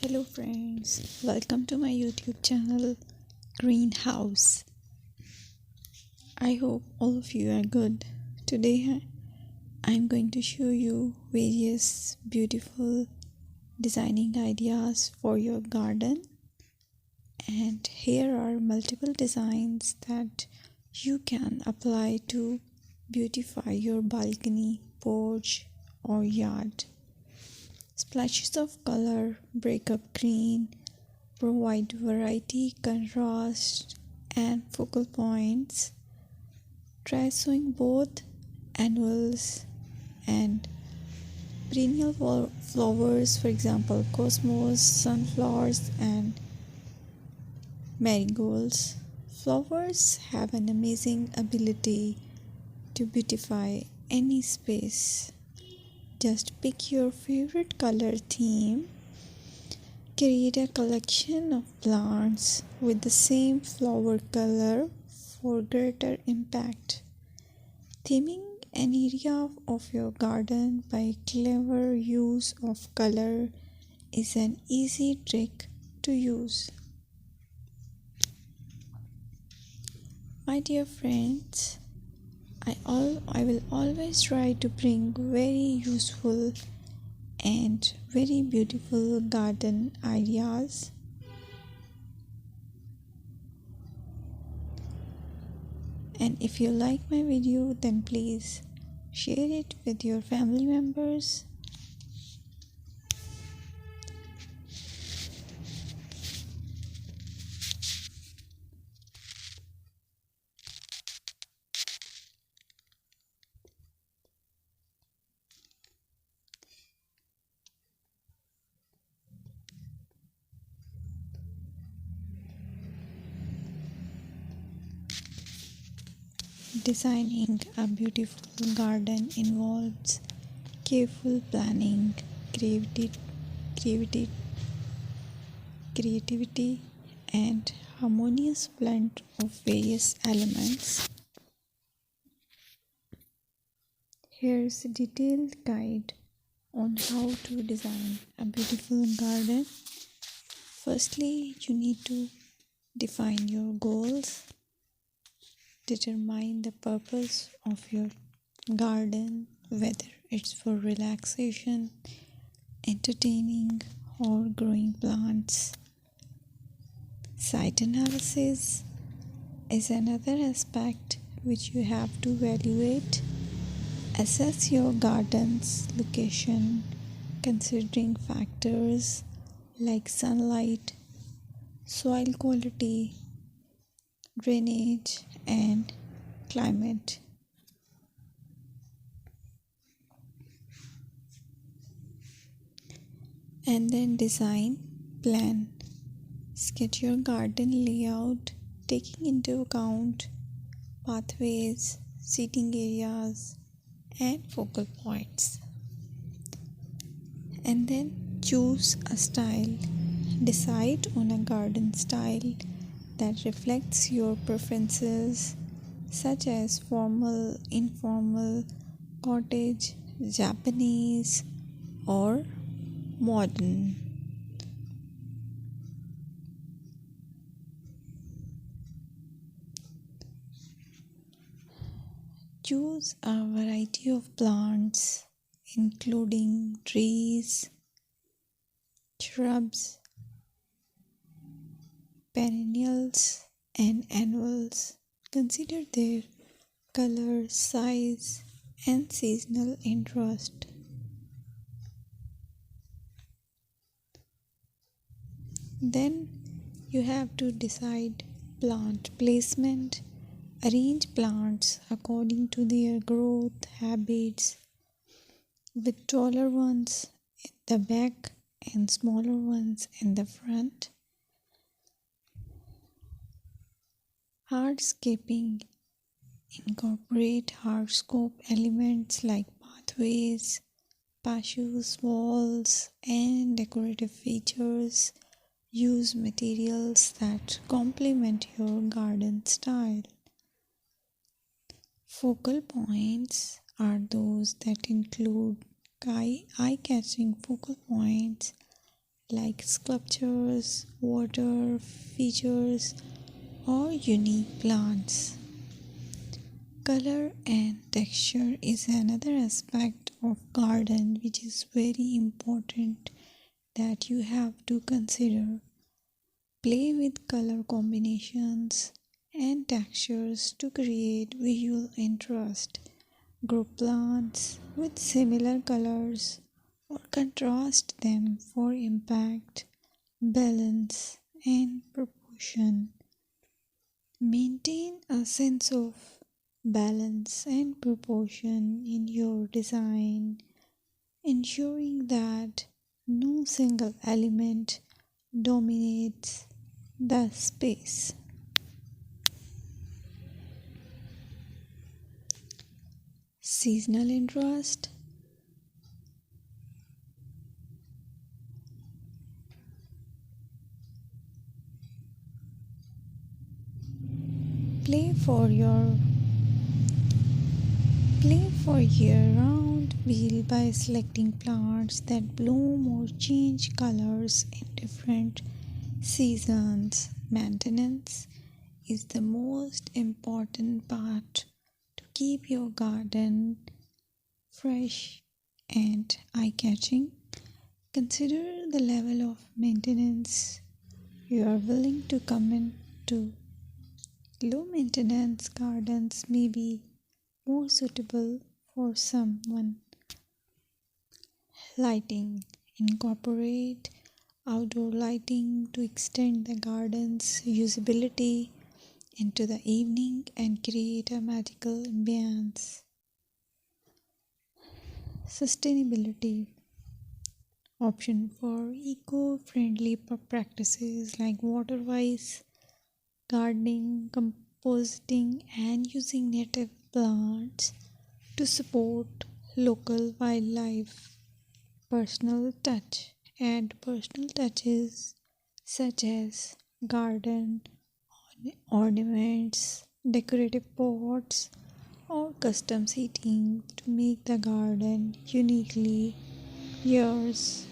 Hello friends, welcome to my YouTube channel Greenhouse. I hope all of you are good. Today I'm going to show you various beautiful designing ideas for your garden, and here are multiple designs that you can apply to beautify your balcony, porch or yard. Splashes of color break up green, provide variety, contrast, and focal points. Try sowing both annuals and perennial flowers, for example, cosmos, sunflowers, and marigolds. Flowers have an amazing ability to beautify any space. Just pick your favorite color theme. Create a collection of plants with the same flower color for greater impact. Theming an area of your garden by clever use of color is an easy trick to use. My dear friends, I will always try to bring very useful and very beautiful garden ideas. And if you like my video, then please share it with your family members. Designing a beautiful garden involves careful planning, creativity, creativity, and harmonious blend of various elements. Here's a detailed guide on how to design a beautiful garden. Firstly, you need to define your goals. Determine the purpose of your garden, whether it's for relaxation, entertaining, or growing plants. Site analysis is another aspect which you have to evaluate. Assess your garden's location, considering factors like sunlight, soil quality, drainage, and climate. And then design plan. Sketch your garden layout, taking into account pathways, seating areas, and focal points. And then choose a style. Decide on a garden style that reflects your preferences, such as formal, informal, cottage, Japanese, or modern. Choose a variety of plants, including trees, shrubs, perennials, and annuals. Consider their color, size, and seasonal interest. Then you have to decide plant placement. Arrange plants according to their growth habits, with taller ones in the back and smaller ones in the front. Hardscaping. Incorporate hardscape elements like pathways, patios, walls, and decorative features. Use materials that complement your garden style. Focal points are those that include eye-catching focal points like sculptures, water features, or unique plants. Color and texture is another aspect of garden which is very important that you have to consider. Play with color combinations and textures to create visual interest. Group plants with similar colors or contrast them for impact, balance, and proportion. Maintain a sense of balance and proportion in your design, ensuring that no single element dominates the space. Seasonal interest. Play for your Play for year-round wheel by selecting plants that bloom or change colors in different seasons. Maintenance is the most important part to keep your garden fresh and eye-catching. Consider the level of maintenance you are willing to commit to. Low maintenance gardens may be more suitable for someone. Lighting. Incorporate outdoor lighting to extend the garden's usability into the evening and create a magical ambience. Sustainability. Option for eco-friendly practices like water-wise gardening, composting, and using native plants to support local wildlife. Personal touch. Add personal touches such as garden ornaments, decorative pots, or custom seating to make the garden uniquely yours.